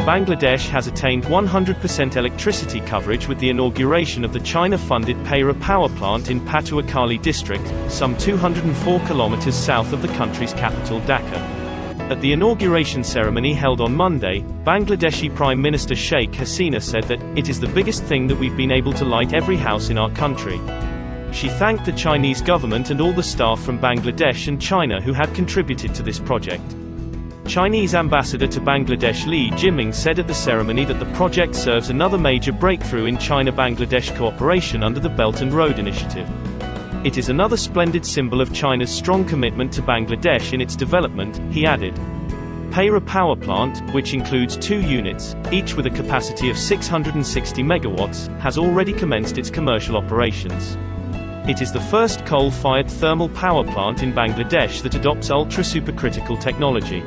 Bangladesh has attained 100% electricity coverage with the inauguration of the China-funded Payra power plant in Patuakhali district, some 204 kilometers south of the country's capital Dhaka. At the inauguration ceremony held on Monday, Bangladeshi Prime Minister Sheikh Hasina said that, "It is the biggest thing that we've been able to light every house in our country." She thanked the Chinese government and all the staff from Bangladesh and China who had contributed to this project. Chinese ambassador to Bangladesh Li Jiming said at the ceremony that the project serves another major breakthrough in China-Bangladesh cooperation under the Belt and Road Initiative. It is another splendid symbol of China's strong commitment to Bangladesh in its development, he added. Payra power plant, which includes 2 units, each with a capacity of 660 megawatts, has already commenced its commercial operations. It is the first coal-fired thermal power plant in Bangladesh that adopts ultra-supercritical technology.